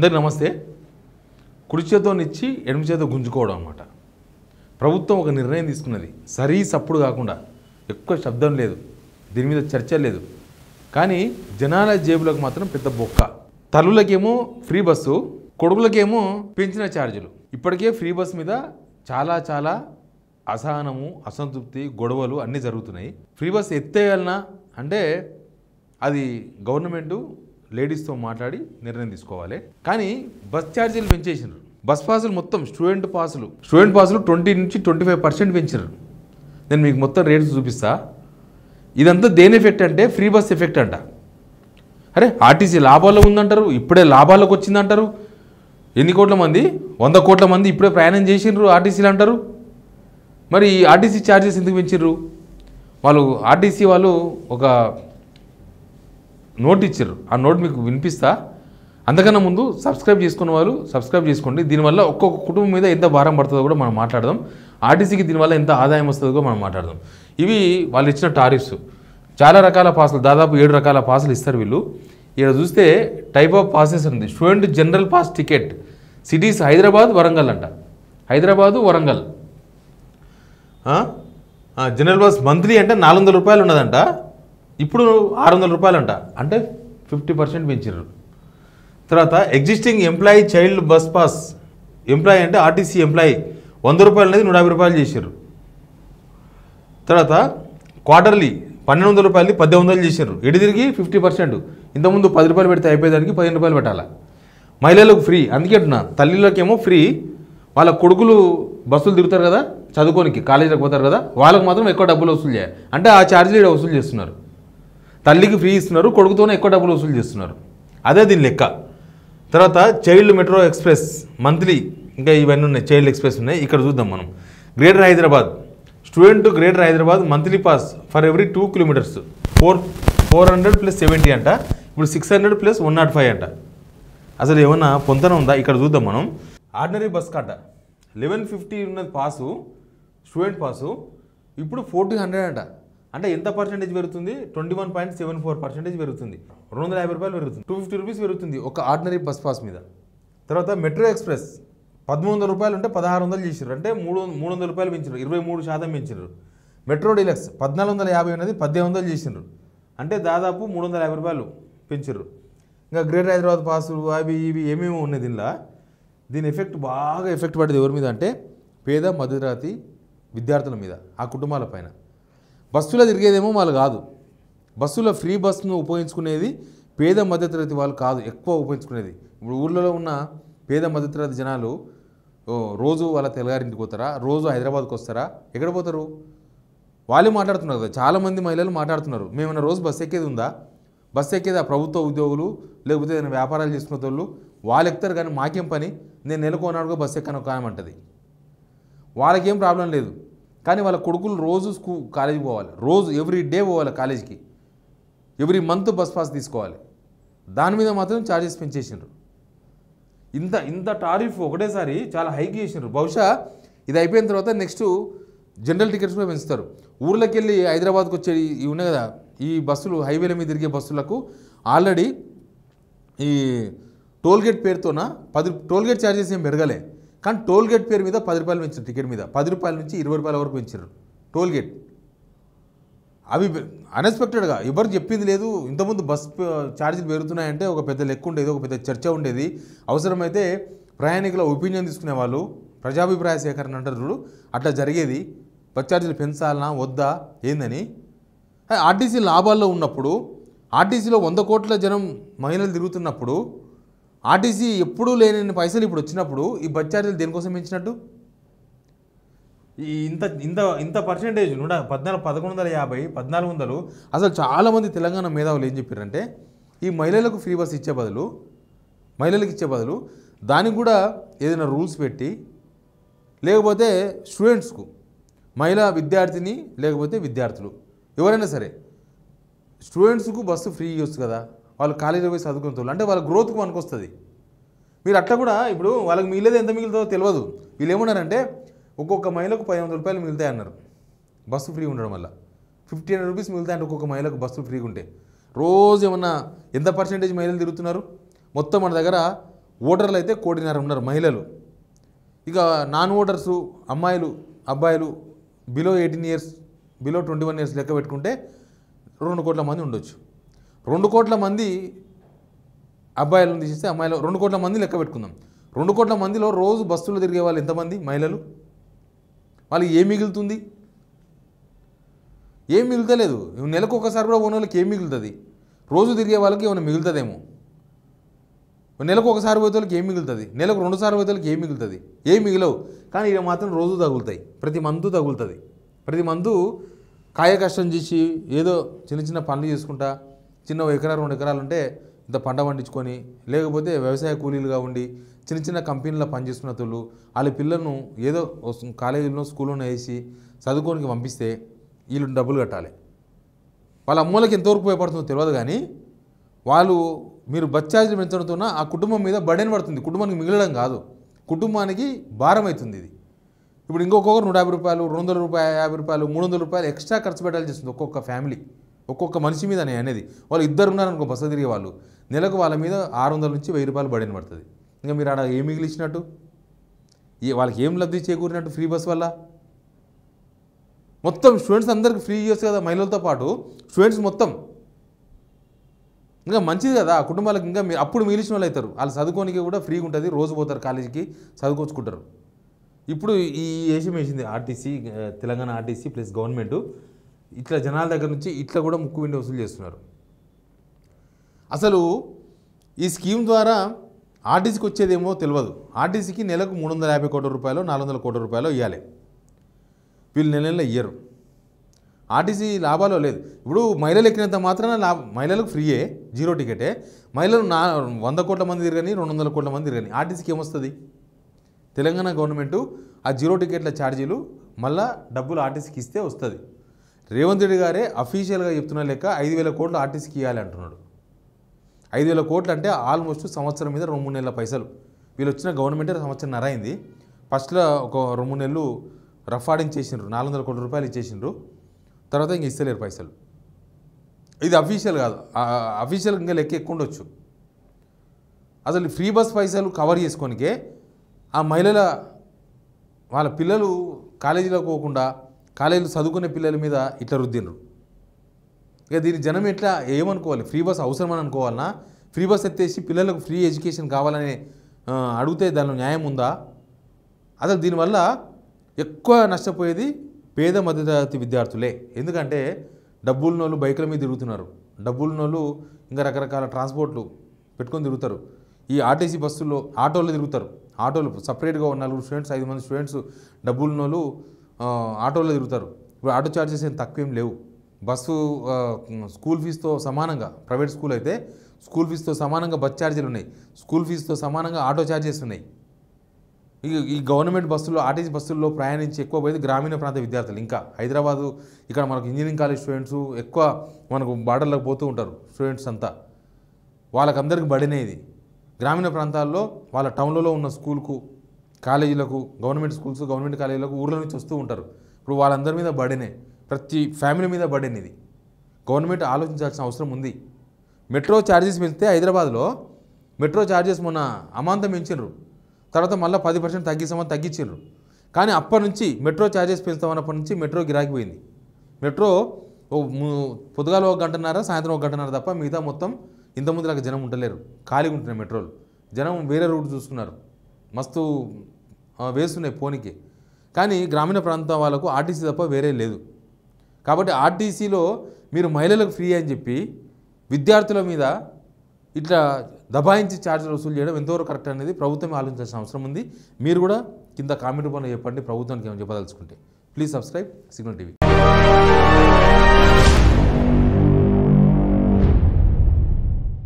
అందరికీ నమస్తే. కుడి చేతోనిచ్చి ఎడమ చేతో గుంజుకోవడం అన్నమాట. ప్రభుత్వం ఒక నిర్ణయం తీసుకున్నది, సరీ సప్పుడు కాకుండా, ఎక్కువ శబ్దం లేదు, దీని మీద చర్చ లేదు. కానీ జనాల జేబులకు మాత్రం పెద్ద బొక్క. తల్లులకేమో ఫ్రీ బస్సు, కొడుకులకేమో పెంచిన ఛార్జీలు. ఇప్పటికే ఫ్రీ బస్ మీద చాలా అసహనము, అసంతృప్తి, గొడవలు అన్నీ జరుగుతున్నాయి. ఫ్రీ బస్ ఎత్తేయాలన్నా అంటే అది గవర్నమెంటు లేడీస్తో మాట్లాడి నిర్ణయం తీసుకోవాలి. కానీ బస్ ఛార్జీలు పెంచేసినారు. బస్ పాసులు మొత్తం స్టూడెంట్ పాసులు 20 నుంచి 25% పెంచారు. నేను మీకు మొత్తం రేట్స్ చూపిస్తా. ఇదంతా దేని ఎఫెక్ట్ అంటే ఫ్రీ బస్ ఎఫెక్ట్ అంట. అరే ఆర్టీసీ లాభాల్లో ఉందంటారు, ఇప్పుడే లాభాల్లోకి వచ్చిందంటారు. ఎన్ని కోట్ల మంది, 100 కోట్ల మంది ఇప్పుడే ప్రయాణం చేసిండ్రు ఆర్టీసీలు అంటారు. మరి ఈ ఆర్టీసీ ఛార్జెస్ ఎందుకు పెంచారు? ఆర్టీసీ వాళ్ళు ఒక నోట్ ఇచ్చారు. ఆ నోట్ మీకు వినిపిస్తా. అంతకన్నా ముందు సబ్స్క్రైబ్ చేసుకున్న వాళ్ళు సబ్స్క్రైబ్ చేసుకోండి. దీనివల్ల ఒక్కొక్క కుటుంబం మీద ఎంత భారం పడుతుందో కూడా మనం మాట్లాడదాం. ఆర్టీసీకి దీనివల్ల ఎంత ఆదాయం వస్తుందో కూడా మనం మాట్లాడదాం. ఇవి వాళ్ళు ఇచ్చిన టారిఫ్స్. చాలా రకాల పాసులు, దాదాపు 7 రకాల పాసులు ఇస్తారు వీళ్ళు. ఇక్కడ చూస్తే టైప్ ఆఫ్ పాసెస్ ఉంది. Student general pass ticket, cities Hyderabad, Warangal అంట. Hyderabad, Warangal. General bus monthly అంటే 400 రూపాయలు ఉన్నదంట, ఇప్పుడు 600 రూపాయలు అంట. అంటే 50% పెంచారు. తర్వాత existing employee child bus pass, employee అంటే ఆర్టీసీ ఎంప్లాయీ 100 రూపాయలు అనేది 150 రూపాయలు చేశారు. తర్వాత క్వార్టర్లీ 1200 రూపాయలది 1800 చేశారు. ఎడి తిరిగి 50%. ఇంతకుముందు 10 రూపాయలు పెడితే అయిపోయేదానికి 15 రూపాయలు పెట్టాలి. మహిళలకు ఫ్రీ. అందుకే అంటున్నా, తల్లిలకేమో ఫ్రీ, వాళ్ళ కొడుకులు బస్సులు తిరుగుతారు కదా చదువుకోనికి, కాలేజీలకు పోతారు కదా, వాళ్ళకు మాత్రం ఎక్కువ డబ్బులు వసూలు చేయాలి. అంటే ఆ ఛార్జీలు వసూలు చేస్తున్నారు. తల్లికి ఫ్రీ ఇస్తున్నారు, కొడుకుతోనే ఎక్కువ డబ్బులు వసూలు చేస్తున్నారు. అదే దీని లెక్క. తర్వాత చైల్డ్ మెట్రో ఎక్స్ప్రెస్ మంత్లీ, ఇంకా ఇవన్నీ ఉన్నాయి. చైల్డ్ ఎక్స్ప్రెస్ ఉన్నాయి. ఇక్కడ చూద్దాం మనం. Greater Hyderabad student greater Hyderabad monthly pass for every 2 kilometres 400 + 70 అంట. ఇప్పుడు 600 + 105 అంట. అసలు ఏమన్నా పొంతన ఉందా? ఇక్కడ చూద్దాం మనం. ఆర్డినరీ బస్ కాట 1150 ఉన్నది పాసు, స్టూడెంట్ పాసు, ఇప్పుడు 1400 అంట. అంటే ఎంత పర్సెంటేజ్ పెరుగుతుంది? 21.74% పెరుగుతుంది. 250 రూపాయలు పెరుగుతుంది. 250 రూపీస్ పెరుగుతుంది ఒక ఆర్డినరీ బస్ పాస్ మీద. తర్వాత మెట్రో ఎక్స్ప్రెస్ 1300 రూపాయలు ఉంటే 1600 చేసారు. అంటే 300 రూపాయలు పెంచారు, 23% పెంచారు. మెట్రో డీలక్స్ 1450 అనేది 1800 చేసినారు. అంటే దాదాపు 350 రూపాయలు పెంచారు. ఇంకా గ్రేటర్ హైదరాబాద్ పాసు అవి ఇవి ఏమేమి ఉన్నాయి దీనిలో. దీని ఎఫెక్ట్ బాగా ఎఫెక్ట్ పడేది ఎవరి మీద అంటే పేద మధ్యతరగతి విద్యార్థుల మీద, ఆ కుటుంబాల పైన. బస్సులో తిరిగేదేమో వాళ్ళు కాదు, బస్సులో ఫ్రీ బస్సును ఉపయోగించుకునేది పేద మధ్యతరగతి వాళ్ళు కాదు ఎక్కువ ఉపయోగించుకునేది. ఇప్పుడు ఊళ్ళలో ఉన్న పేద మధ్యతరగతి జనాలు రోజు వాళ్ళ తెల్లగారింటికి పోతారా, రోజు హైదరాబాద్కి వస్తారా, ఎక్కడ పోతారు? వాళ్ళే మాట్లాడుతున్నారు కదా, చాలామంది మహిళలు మాట్లాడుతున్నారు. మేమన్నా రోజు బస్సు ఎక్కేది ఉందా? బస్సు ఎక్కేది ఆ ప్రభుత్వ ఉద్యోగులు, లేకపోతే ఏదైనా వ్యాపారాలు చేసుకునే వాళ్ళు, వాళ్ళు ఎక్కుతారు. కానీ మాకేం పని? నేను నెలకొన్నాడుగా బస్సు ఎక్కను కానమంటది. వాళ్ళకేం ప్రాబ్లం లేదు. కానీ వాళ్ళ కొడుకులు రోజు కాలేజీకి పోవాలి, రోజు ఎవ్రీ డే పోవాలి కాలేజీకి, ఎవ్రీ మంత్ బస్ పాస్ తీసుకోవాలి. దాని మీద మాత్రం ఛార్జెస్ పెంచేసినారు. ఇంత టారిఫ్ ఒకటేసారి చాలా హైక్ చేసినారు. బహుశా ఇది అయిపోయిన తర్వాత నెక్స్ట్ జనరల్ టికెట్స్ కూడా పెంచుతారు. ఊర్లోకి వెళ్ళి హైదరాబాద్కి వచ్చే ఇవి ఉన్నాయి కదా, ఈ బస్సులు హైవేల మీద తిరిగే బస్సులకు ఆల్రెడీ ఈ టోల్గేట్ పేరుతోన 10 టోల్గేట్ ఛార్జెస్ ఏం పెరగలే. కానీ టోల్గేట్ పేరు మీద 10 రూపాయలు పెంచారు. టికెట్ మీద 10 రూపాయల నుంచి 20 రూపాయల వరకు పెంచారు టోల్గేట్. అవి అన్ఎక్స్పెక్టెడ్గా ఎవరు చెప్పింది లేదు. ఇంతకుముందు బస్ ఛార్జీలు పెరుగుతున్నాయంటే ఒక పెద్ద లెక్క ఉండేది, ఒక పెద్ద చర్చ ఉండేది. అవసరమైతే ప్రయాణికుల ఒపీనియన్ తీసుకునే వాళ్ళు, ప్రజాభిప్రాయ సేకరణ అంటారు చూడు, అట్లా జరిగేది. బస్ ఛార్జీలు పెంచాలనా వద్దా ఏందని. ఆర్టీసీ లాభాల్లో ఉన్నప్పుడు, ఆర్టీసీలో 100 కోట్ల జనం మహిళలు తిరుగుతున్నప్పుడు, ఆర్టీసీ ఎప్పుడూ లేని పైసలు ఇప్పుడు వచ్చినప్పుడు ఈ బస్ ఛార్జీలు దేనికోసం పెంచినట్టు? ఇంత పర్సెంటేజ్ 1150, 1400. అసలు చాలామంది తెలంగాణ మేధావులు ఏం చెప్పారంటే ఈ మహిళలకు ఫ్రీ బస్ ఇచ్చే బదులు, మహిళలకు ఇచ్చే బదులు దానికి కూడా ఏదైనా రూల్స్ పెట్టి, లేకపోతే స్టూడెంట్స్కు, మహిళా విద్యార్థిని లేకపోతే విద్యార్థులు ఎవరైనా సరే స్టూడెంట్స్కు బస్సు ఫ్రీ ఇవ్వచ్చు కదా, వాళ్ళు కాలేజీలో పోయి చదువుకుంటారు. అంటే వాళ్ళ గ్రోత్కు పనికొస్తుంది. మీరు అట్లా కూడా ఇప్పుడు వాళ్ళకి మిగిలేది ఎంత మిగులుతుందో తెలియదు. వీళ్ళు ఏమన్నారంటే ఒక్కొక్క మహిళకు 1500 రూపాయలు మిగులుతాయి అన్నారు బస్సు ఫ్రీ ఉండడం వల్ల. 1500 రూపీస్ మిగులుతాయి అంటే ఒక్కొక్క మహిళకు బస్సు ఫ్రీగా ఉంటే. రోజు ఏమన్నా ఎంత పర్సెంటేజ్ మహిళలు తిరుగుతున్నారు? మొత్తం మన దగ్గర ఓటర్లు అయితే 1.5 కోటి ఉన్నారు మహిళలు. ఇక నాన్ ఓటర్సు అమ్మాయిలు అబ్బాయిలు బిలో 18 ఇయర్స్ బిలో 21 ఇయర్స్ లెక్క పెట్టుకుంటే 2 కోట్ల మంది ఉండొచ్చు. 2 కోట్ల మంది అబ్బాయిలను తీసేస్తే అమ్మాయిలు 2 కోట్ల మంది లెక్క పెట్టుకుందాం. 2 కోట్ల మందిలో రోజు బస్సులో తిరిగే వాళ్ళు ఎంతమంది మహిళలు? వాళ్ళకి ఏం మిగులుతుంది? ఏం మిగులుతలేదు. నెలకు ఒకసారి కూడా పోయిన వాళ్ళకి ఏం మిగులుతుంది? రోజు తిరిగే వాళ్ళకి ఏమైనా మిగులుతుందేమో. నెలకు ఒకసారి పోతే వాళ్ళకి ఏం మిగులుతుంది? నెలకు 2 సార్లు పోతే వాళ్ళకి ఏం మిగులుతుంది? ఏం మిగిలవు. కానీ ఇక మాత్రం రోజు తగులుతాయి. ప్రతి మంతు తగులుతుంది. ప్రతి మంతు కాయ కష్టం చేసి ఏదో చిన్న చిన్న పనులు చేసుకుంటా, చిన్న 1 ఎకరా 2 ఎకరాలు ఉంటే ఇంత పంట పండించుకొని, లేకపోతే వ్యవసాయ కూలీలుగా ఉండి చిన్న చిన్న కంపెనీలో పనిచేస్తున్న వాళ్ళు వాళ్ళ పిల్లలను ఏదో కాలేజీలో స్కూల్లోనే వేసి చదువుకోనికి పంపిస్తే వీళ్ళు డబ్బులు కట్టాలి. వాళ్ళ అమ్మోళ్ళకి ఎంతవరకు ఉపయోగపడుతుందో తెలియదు. కానీ వాళ్ళు మీరు బస్ ఛార్జీలు పెంచడంతో ఆ కుటుంబం మీద బర్డెన్ పడుతుంది. కుటుంబానికి మిగలడం కాదు, కుటుంబానికి భారం అవుతుంది ఇది. ఇప్పుడు ఇంకొకరు 150 రూపాయలు, 200 రూపాయలు, 50 రూపాయలు, 300 రూపాయలు ఎక్స్ట్రా ఖర్చు పెట్టాల్సి వస్తుంది ఒక్కొక్క ఫ్యామిలీ, ఒక్కొక్క మనిషి మీద అనేది. వాళ్ళు 2 ఉన్నారనుకో బస్సు తిరిగే వాళ్ళు, నెలకు వాళ్ళ మీద 600 నుంచి 1000 రూపాయలు బర్డెన్ పడుతుంది. ఇంకా మీరు ఆడ ఏం మిగిలిచ్చినట్టు? వాళ్ళకి ఏం లబ్ధి చేకూరినట్టు ఫ్రీ బస్ వల్ల? మొత్తం స్టూడెంట్స్ అందరికీ ఫ్రీ చేయొచ్చు కదా, మహిళలతో పాటు స్టూడెంట్స్ మొత్తం. ఇంకా మంచిది కదా ఆ కుటుంబాలకు. ఇంకా అప్పుడు మిగిలిచిన వాళ్ళు అవుతారు. వాళ్ళు చదువుకోనికి కూడా ఫ్రీగా ఉంటుంది, రోజు పోతారు కాలేజీకి, చదువుకొచ్చుకుంటారు. ఇప్పుడు ఈ ఏషం వేసింది RTC, Telangana RTC plus government ఇట్లా జనాల దగ్గర నుంచి ఇట్లా కూడా ముక్కు పిండి వసూలు చేస్తున్నారు. అసలు ఈ స్కీమ్ ద్వారా ఆర్టీసీకి వచ్చేదేమో తెలియదు. ఆర్టీసీకి నెలకు 350 కోట్ల రూపాయలు, 400 కోట్ల రూపాయలు ఇవ్వాలి. వీళ్ళు నెలలో ఇయ్యరు. ఆర్టీసీ లాభాలో లేదు. ఇప్పుడు మహిళలు ఎక్కినంత మాత్రాన మహిళలకు ఫ్రీయే, 0 టికెటే. మహిళలు 100 కోట్ల మంది తిరగని, 200 కోట్ల మంది తిరగని, ఆర్టీసీకి ఏమొస్తుంది? తెలంగాణ గవర్నమెంటు ఆ 0 టికెట్ల ఛార్జీలు మళ్ళా డబ్బులు ఆర్టీసీకి ఇస్తే వస్తుంది. రేవంత్ రెడ్డి గారే అఫీషియల్గా చెప్తున్న లెక్క 5,000 కోట్లు ఆర్టీసీకి ఇవ్వాలి అంటున్నాడు. 5,000 కోట్లు అంటే ఆల్మోస్ట్ సంవత్సరం మీద 2-3 నెలల పైసలు. వీళ్ళు వచ్చిన గవర్నమెంటే సంవత్సరంన్నర అయింది. ఫస్ట్లో ఒక 2-3 నెలలు రఫాడింగ్ చేసిండ్రు, 400 కోట్ల రూపాయలు ఇచ్చేసిండ్రు. తర్వాత ఇంక ఇస్తలేరు పైసలు. ఇది అఫీషియల్ కాదు, అఫీషియల్ ఇంకా లెక్క ఎక్కువ ఉండొచ్చు. అసలు ఫ్రీ బస్ పైసలు కవర్ చేసుకోనికే ఆ మహిళల వాళ్ళ పిల్లలు కాలేజీలోకి పోకుండా కాలేజీలో చదువుకునే పిల్లల మీద ఇట్లా రుద్దిండ్రు. ఇక దీని జనం ఎట్లా ఏమనుకోవాలి? ఫ్రీ బస్ అవసరమని అనుకోవాలన్నా? ఫ్రీ బస్ ఎత్తేసి పిల్లలకు ఫ్రీ ఎడ్యుకేషన్ కావాలని అడిగితే దానిలో న్యాయం ఉందా? అసలు దీనివల్ల ఎక్కువ నష్టపోయేది పేద మధ్యతరగతి విద్యార్థులే. ఎందుకంటే డబ్బులున్నోళ్ళు బైకుల మీద తిరుగుతున్నారు, డబ్బులున్నోళ్ళు ఇంకా రకరకాల ట్రాన్స్పోర్ట్లు పెట్టుకొని తిరుగుతారు. ఈ ఆర్టీసీ బస్సుల్లో ఆటోలు తిరుగుతారు. ఆటోలు సపరేట్గా 4 స్టూడెంట్స్, 5 మంది స్టూడెంట్స్ డబ్బులున్నోళ్ళు ఆటోలో తిరుగుతారు. ఇప్పుడు ఆటో ఛార్జెస్ ఏం తక్కువేం లేవు. బస్సు స్కూల్ ఫీజుతో సమానంగా, ప్రైవేట్ స్కూల్ అయితే స్కూల్ ఫీజుతో సమానంగా బస్ ఛార్జీలు ఉన్నాయి, స్కూల్ ఫీజుతో సమానంగా ఆటో ఛార్జెస్ ఉన్నాయి. ఈ గవర్నమెంట్ బస్సుల్లో, ఆర్టీసీ బస్సుల్లో ప్రయాణించి ఎక్కువ పోయేది గ్రామీణ ప్రాంత విద్యార్థులు. ఇంకా హైదరాబాదు ఇక్కడ మనకు ఇంజనీరింగ్ కాలేజ్ స్టూడెంట్స్ ఎక్కువ మనకు బార్డర్లకు పోతూ ఉంటారు స్టూడెంట్స్ అంతా. వాళ్ళకందరికీ బడినేది. గ్రామీణ ప్రాంతాల్లో వాళ్ళ టౌన్లలో ఉన్న స్కూల్కు, కాలేజీలకు, గవర్నమెంట్ స్కూల్స్, గవర్నమెంట్ కాలేజీలకు ఊర్ల నుంచి వస్తూ ఉంటారు. ఇప్పుడు వాళ్ళందరి మీద బడినే, ప్రతి ఫ్యామిలీ మీద బడిన్ ఇది. గవర్నమెంట్ ఆలోచించాల్సిన అవసరం ఉంది. మెట్రో ఛార్జెస్ పెంచితే హైదరాబాద్లో మెట్రో ఛార్జెస్ మొన్న అమాంతం పెంచారు. తర్వాత మళ్ళీ 10% తగ్గించారు. కానీ అప్పటి నుంచి మెట్రో ఛార్జెస్ పెంచుతామన్నప్పటి నుంచి మెట్రో గిరాకిపోయింది. మెట్రో పొద్దుగాల 1 గంటన్నర, సాయంత్రం 1 గంటన్నర తప్ప మిగతా మొత్తం ఇంతకుముందులాగా జనం ఉండలేరు, ఖాళీగా ఉంటున్నాయి మెట్రోలు. జనం వేరే రూట్ చూసుకున్నారు, మస్తు వేస్తున్నాయి పోనీకి. కానీ గ్రామీణ ప్రాంతం వాళ్ళకు ఆర్టీసీ తప్ప వేరే లేదు. కాబట్టి ఆర్టీసీలో మీరు మహిళలకు ఫ్రీ అని చెప్పి విద్యార్థుల మీద ఇట్లా దబాయించి ఛార్జీలు వసూలు చేయడం ఎంతవరకు కరెక్ట్ అనేది ప్రభుత్వం ఆలోచించాల్సిన అవసరం ఉంది. మీరు కూడా కింద కామెంట్ రూపంలో చెప్పండి ప్రభుత్వానికి ఏమైనా చెప్పదలుచుకుంటే. Please subscribe Signal TV.